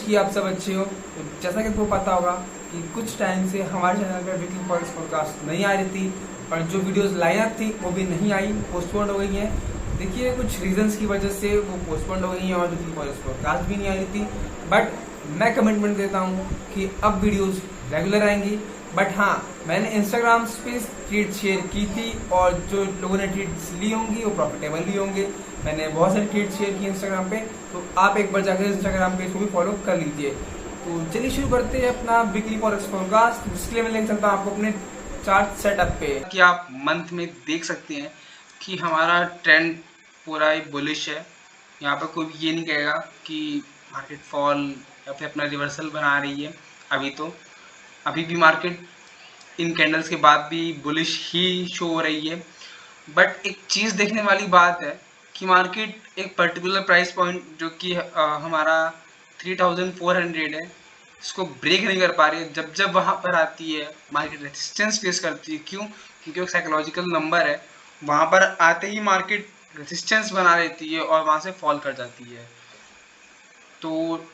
कि आप सब अच्छे हो। तो जैसा कि आपको पता होगा कि कुछ टाइम से हमारे चैनल पर वीकली फॉरेक्स पॉडकास्ट नहीं आ रही थी और जो वीडियोस लाइन थी वो भी नहीं आई, पोस्टपोन हो गई हैं। देखिए कुछ रीजंस की वजह से वो पोस्टपोन हो गई हैं और वीकली फॉरेक्स पॉडकास्ट भी नहीं आ रही थी। बट मैं कमिटमेंट देता हूँ कि अब वीडियोस रेगुलर आएंगी। बट हाँ, मैंने इंस्टाग्राम पे ट्वीट शेयर की थी और जो लोगों ने ट्वीट्स ली होंगी वो प्रॉफिटेबल भी होंगे। मैंने बहुत सारे ट्वीट शेयर किए इंस्टाग्राम पे, तो आप एक बार जाकर इंस्टाग्राम पेज को भी फॉलो कर लीजिए। तो चलिए शुरू करते हैं अपना वीकली फॉरेक्स पॉडकास्ट, जिसके लिए मैं लेकर चलता हूँ आपको अपने चार्ट सेटअप पे कि आप मंथ में देख सकते हैं कि हमारा ट्रेंड पूरा ही बुलिश है। यहाँ पर कोई भी ये नहीं कहेगा कि मार्केट फॉल या फिर अपना रिवर्सल बना रही है। अभी भी मार्केट इन कैंडल्स के बाद भी बुलिश ही शो हो रही है। बट एक चीज़ देखने वाली बात है कि मार्केट एक पर्टिकुलर प्राइस पॉइंट जो कि हमारा 3400 है, इसको ब्रेक नहीं कर पा रही है। जब जब वहाँ पर आती है मार्केट रेजिस्टेंस फेस करती है। क्यों? क्योंकि वो साइकोलॉजिकल नंबर है। वहाँ पर आते ही मार्केट रेजिस्टेंस बना लेती है और वहाँ से फॉल कर जाती है। तो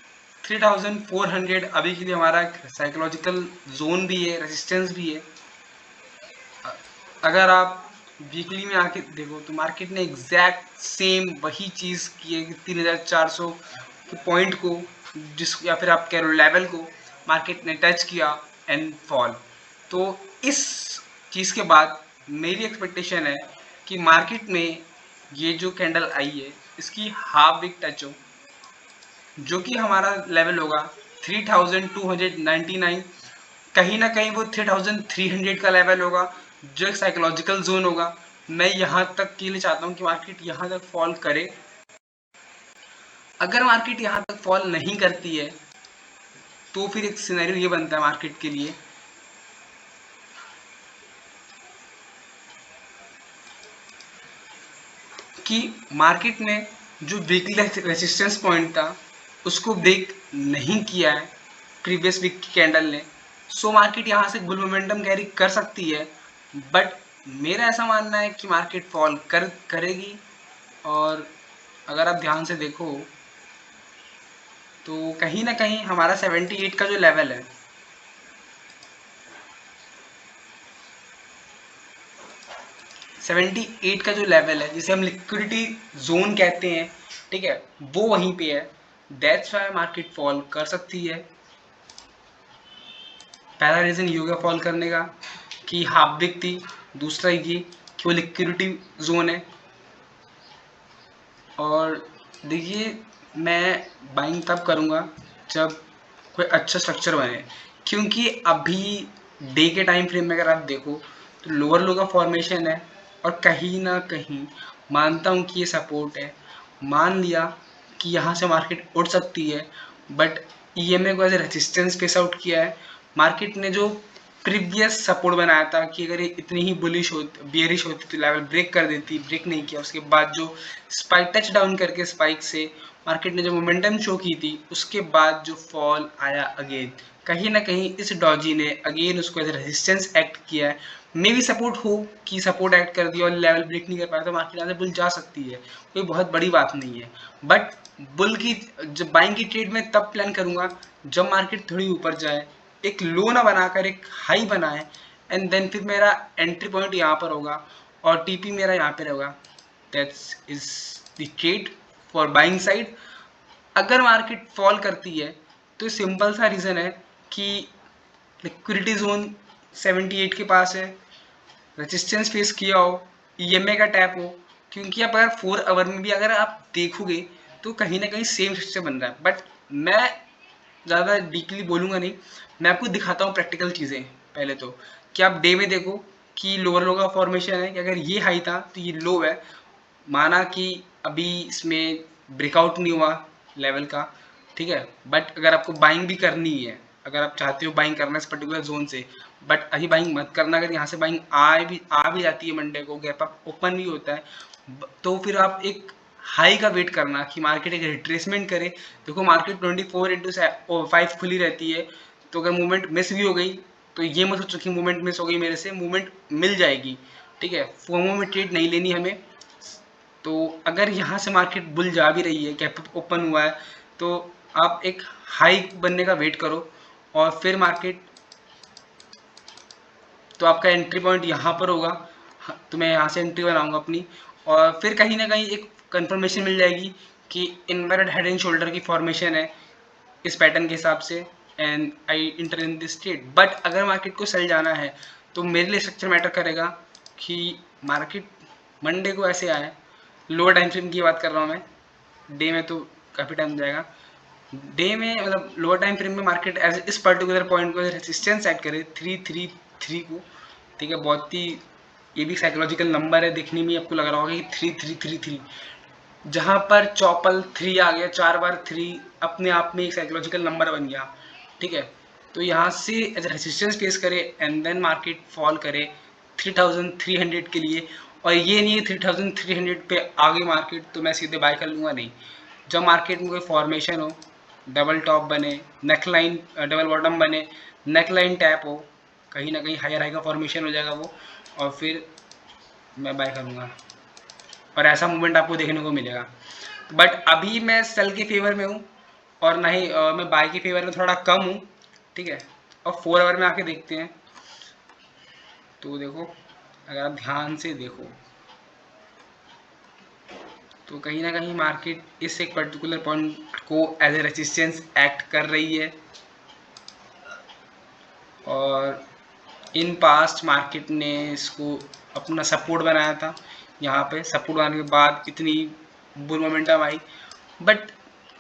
3400 अभी के लिए हमारा साइकोलॉजिकल जोन भी है, रेजिस्टेंस भी है। अगर आप वीकली में आके देखो तो मार्केट ने एग्जैक्ट सेम वही चीज़ की है कि 3400 के पॉइंट को, जिस या फिर आप कह रहे हो लेवल को, मार्केट ने टच किया एंड फॉल। तो इस चीज़ के बाद मेरी एक्सपेक्टेशन है कि मार्केट में ये जो कैंडल आई है इसकी हाफ वीक टच हो, जो कि हमारा लेवल होगा 3299। कहीं ना कहीं वो 3300 का लेवल होगा, जो एक साइकोलॉजिकल जोन होगा। मैं यहाँ तक के लिए चाहता हूँ कि मार्केट यहाँ तक फॉल करे। अगर मार्केट यहाँ तक फॉल नहीं करती है तो फिर एक सिनेरियो ये बनता है मार्केट के लिए कि मार्केट ने जो वीकली रेजिस्टेंस पॉइंट था उसको ब्रेक नहीं किया है प्रीवियस वीक की कैंडल ने। सो मार्केट यहाँ से बुल मोमेंटम कैरी कर सकती है। बट मेरा ऐसा मानना है कि मार्केट फॉल करेगी। और अगर आप ध्यान से देखो तो कहीं ना कहीं हमारा 78 का जो लेवल है, 78 का जो लेवल है जिसे हम लिक्विडिटी जोन कहते हैं, ठीक है, वो वहीं पे है। दैट्स वाई मार्केट फॉल कर सकती है। पहला रीज़न ये हो गया फॉल करने का कि हाफ बिग थी। दूसरा ये कि वो लिक्विडिटी जोन है। और देखिए, मैं बाइंग तब करूँगा जब कोई अच्छा स्ट्रक्चर बने, क्योंकि अभी डे के टाइम फ्रेम में अगर आप देखो तो लोअर लो का फॉर्मेशन है और कहीं ना कहीं मानता हूँ कि ये सपोर्ट है। मान लिया कि यहाँ से मार्केट उठ सकती है, बट ईएमए को as a resistance face out किया है। मार्केट ने जो प्रीवियस सपोर्ट बनाया था कि अगर ये इतनी ही बुलिश होती, बियरिश होती तो लेवल ब्रेक कर देती, ब्रेक नहीं किया। उसके बाद जो स्पाइक टच डाउन करके स्पाइक से मार्केट ने जो मोमेंटम शो की थी, उसके बाद जो फॉल आया अगेन, कहीं ना कहीं इस डॉजी ने अगेन उसको एज रेजिस्टेंस एक्ट किया है। मे भी सपोर्ट हो कि सपोर्ट एक्ट कर दिया और लेवल ब्रेक नहीं कर पाया तो मार्केट यहाँ से बुल जा सकती है, कोई बहुत बड़ी बात नहीं है। बट बुल की जब बाइंग की ट्रेड में तब प्लान करूँगा जब मार्केट थोड़ी ऊपर जाए, एक लो ना बनाकर एक हाई बनाए, एंड देन फिर मेरा एंट्री पॉइंट यहाँ पर होगा और टीपी मेरा यहाँ पे रहेगा। That's is the trade for buying side. अगर मार्केट फॉल करती है तो सिंपल सा रीज़न है कि लिक्विडिटी जोन 78 के पास है, रेजिस्टेंस फेस किया हो, ईएमए का टैप हो। क्योंकि आप अगर 4 आवर में भी अगर आप देखोगे तो कहीं ना कहीं सेम स्ट्रक्चर बन रहा है। बट मैं ज़्यादा डीपली बोलूँगा नहीं, मैं आपको दिखाता हूँ प्रैक्टिकल चीज़ें। पहले तो कि आप डे में देखो कि लोअर लो का फॉर्मेशन है कि अगर ये हाई था तो ये लो है। माना कि अभी इसमें ब्रेकआउट नहीं हुआ लेवल का, ठीक है, बट अगर आपको बाइंग भी करनी है, अगर आप चाहते हो बाइंग करना इस पर्टिकुलर जोन से, बट अभी बाइंग मत करना। अगर यहाँ से बाइंग आ भी जाती है, मंडे को गैप अप ओपन भी होता है, तो फिर आप एक हाई का वेट करना कि मार्केट एक रिट्रेसमेंट करे। देखो मार्केट 24/5 खुली रहती है, तो अगर मूवमेंट मिस भी हो गई तो ये मत सोचो कि मूवमेंट मिस हो गई मेरे से, मूवमेंट मिल जाएगी, ठीक है। फोमो में ट्रेड नहीं लेनी हमें। तो अगर यहाँ से मार्केट बुल जा भी रही है, गैप ओपन हुआ है, तो आप एक हाई बनने का वेट करो और फिर मार्केट, तो आपका एंट्री पॉइंट यहाँ पर होगा। तो मैं यहाँ से एंट्री बनाऊंगा अपनी, और फिर कहीं ना कहीं एक कंफर्मेशन मिल जाएगी कि इनवर्टेड हेड एंड शोल्डर की फॉर्मेशन है इस पैटर्न के हिसाब से, and I inter in this state. But अगर मार्केट को सेल जाना है तो मेरे लिए स्ट्रक्चर मैटर करेगा कि मार्केट मंडे को ऐसे आए, लोअर टाइम फ्रेम की बात कर रहा हूँ मैं, डे में तो काफ़ी टाइम जाएगा, डे में मतलब लोअर टाइम फ्रेम में मार्केट एज इस पर्टिकुलर पॉइंट को रेजिस्टेंस सेट करे 333 को, ठीक है। बहुत ही ये भी साइकोलॉजिकल नंबर है, देखने में आपको लग रहा होगा कि 3333, जहाँ पर चौपल 3 आ गया, 4 बार 3 अपने आप में एक साइकोलॉजिकल नंबर बन गया, ठीक है। तो यहाँ से एज रेजिस्टेंस फेस करे एंड देन मार्केट फॉल करे 3300 के लिए, और ये नहीं है 3300 पे आगे मार्केट तो मैं सीधे बाय कर लूँगा, नहीं। जब मार्केट में कोई फॉर्मेशन हो, डबल टॉप बने, नेकलाइन डबल बॉटम बने, नेकलाइन टैप हो, कहीं ना कहीं हायर हाई का फॉर्मेशन हो जाएगा वो, और फिर मैं बाय करूँगा और ऐसा मूवमेंट आपको देखने को मिलेगा। बट अभी मैं सेल के फेवर में हूँ, और ना ही मैं बाय के फेवर में थोड़ा कम हूँ, ठीक है। और 4 आवर में आके देखते हैं, तो देखो अगर आप ध्यान से देखो तो कहीं ना कहीं मार्केट इस एक पर्टिकुलर पॉइंट को एज ए रेजिस्टेंस एक्ट कर रही है, और इन पास्ट मार्केट ने इसको अपना सपोर्ट बनाया था। यहाँ पे सपोर्ट बनाने के बाद इतनी बुल मोमेंटम आई, बट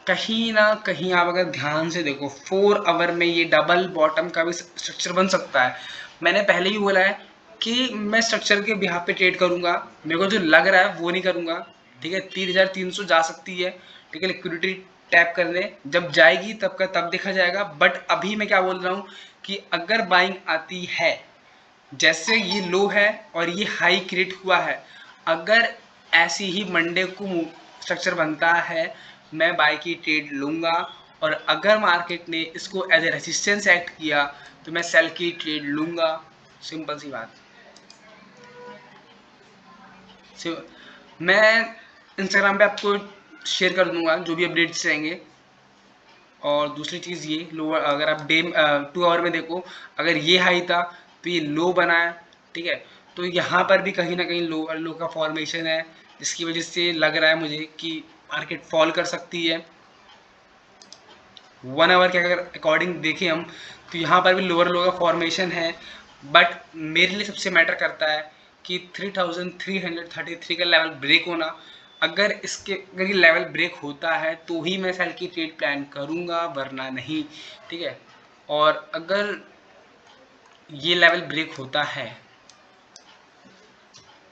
कहीं ना कहीं आप अगर ध्यान से देखो 4 आवर में ये डबल बॉटम का भी स्ट्रक्चर बन सकता है। मैंने पहले ही बोला है कि मैं स्ट्रक्चर के बिहाफ पे ट्रेड करूंगा, मेरे को जो लग रहा है वो नहीं करूंगा, ठीक है। 3300 जा सकती है, ठीक है, लिक्विडिटी टैप करने, जब जाएगी तब का तब देखा जाएगा। बट अभी मैं क्या बोल रहा हूँ कि अगर बाइंग आती है, जैसे ये लो है और ये हाई क्रिएट हुआ है, अगर ऐसी ही मंडे को स्ट्रक्चर बनता है, मैं बाय की ट्रेड लूँगा, और अगर मार्केट ने इसको एज ए रेजिस्टेंस एक्ट किया तो मैं सेल की ट्रेड लूँगा। सिंपल सी बात। मैं इंस्टाग्राम पे आपको शेयर कर दूंगा जो भी अपडेट्स रहेंगे। और दूसरी चीज़ ये लोअर, अगर आप डे 2 आवर में देखो, अगर ये हाई था तो ये लो बना है, ठीक है। तो यहाँ पर भी कहीं ना कहीं लोअर लो का फॉर्मेशन है, जिसकी वजह से लग रहा है मुझे कि मार्केट फॉल कर सकती है। 1 आवर के अगर अकॉर्डिंग देखें हम, तो यहाँ पर भी लोअर लो का फॉर्मेशन है। बट मेरे लिए सबसे मैटर करता है कि 3333 का लेवल ब्रेक होना। अगर ये लेवल ब्रेक होता है तो ही मैं सेल की ट्रेड प्लान करूँगा, वरना नहीं, ठीक है। और अगर ये लेवल ब्रेक होता है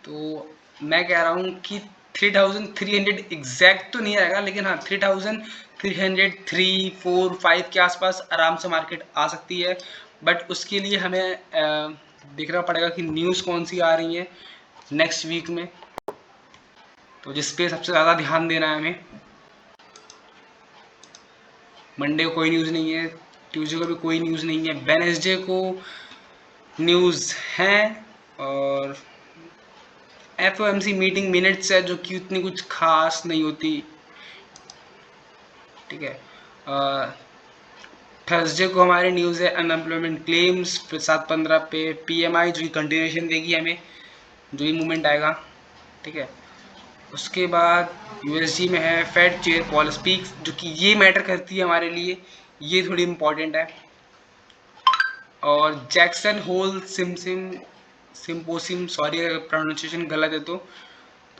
तो मैं कह रहा हूँ कि 3300 एग्जैक्ट तो नहीं आएगा, लेकिन हाँ 3303, 4, 5 के आसपास आराम से मार्केट आ सकती है। बट उसके लिए हमें देखना पड़ेगा कि न्यूज़ कौन सी आ रही है नेक्स्ट वीक में, तो जिस पे सबसे ज़्यादा ध्यान देना है हमें। मंडे को कोई न्यूज़ नहीं है, ट्यूसडे को भी कोई न्यूज़ नहीं है, वेडनेसडे को न्यूज़ है, और एफओएमसी मीटिंग मिनट्स है जो कि उतनी कुछ खास नहीं होती, ठीक है। थर्सडे को हमारी न्यूज़ है अनएम्प्लॉयमेंट क्लेम्स, फिर 7-15 पे पीएमआई जो कि कंटिन्यूएशन देगी हमें, जो ही मूवमेंट आएगा, ठीक है। उसके बाद यूएसडी में है फेड चेयर पॉल स्पीक्स, जो कि ये मैटर करती है हमारे लिए, ये थोड़ी इम्पॉर्टेंट है। और जैक्सन होल सिम्पोसिम, सॉरी अगर प्रोनाउंसिएशन गलत है तो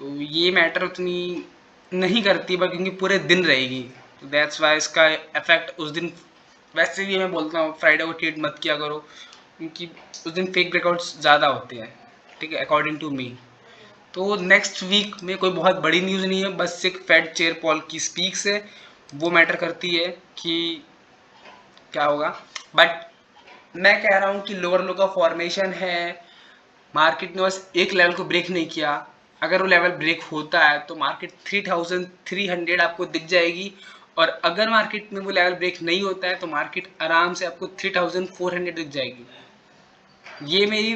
ये मैटर उतनी नहीं करती, बट क्योंकि पूरे दिन रहेगी, तो दैट्स वाई इसका इफेक्ट उस दिन। वैसे भी मैं बोलता हूँ फ्राइडे को ट्रेड मत किया करो, क्योंकि उस दिन फेक ब्रेकआउट्स ज़्यादा होते हैं, ठीक है, अकॉर्डिंग टू मी। तो नेक्स्ट वीक में कोई बहुत बड़ी न्यूज़ नहीं है, बस एक फेड चेयर पॉल की स्पीक्स है, वो मैटर करती है कि क्या होगा। बट मैं कह रहा हूँ कि लोअर लो का फॉर्मेशन है, मार्केट ने बस एक लेवल को ब्रेक नहीं किया। अगर वो लेवल ब्रेक होता है तो मार्केट 3300 आपको दिख जाएगी, और अगर मार्केट में वो लेवल ब्रेक नहीं होता है तो मार्केट आराम से आपको 3400 दिख जाएगी। ये मेरी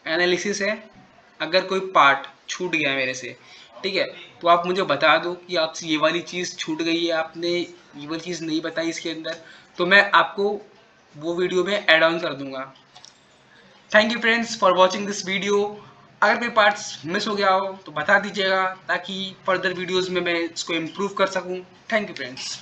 एनालिसिस है, अगर कोई पार्ट छूट गया मेरे से, ठीक है, तो आप मुझे बता दो कि आपसे ये वाली चीज़ छूट गई है, आपने ये वाली चीज़ नहीं बताई इसके अंदर, तो मैं आपको वो वीडियो में ऐड ऑन कर दूंगा। Thank you friends for watching this video. अगर कोई पार्ट्स मिस हो गया हो तो बता दीजिएगा, ताकि फर्दर वीडियोज़ में मैं इसको इम्प्रूव कर सकूँ। Thank you friends.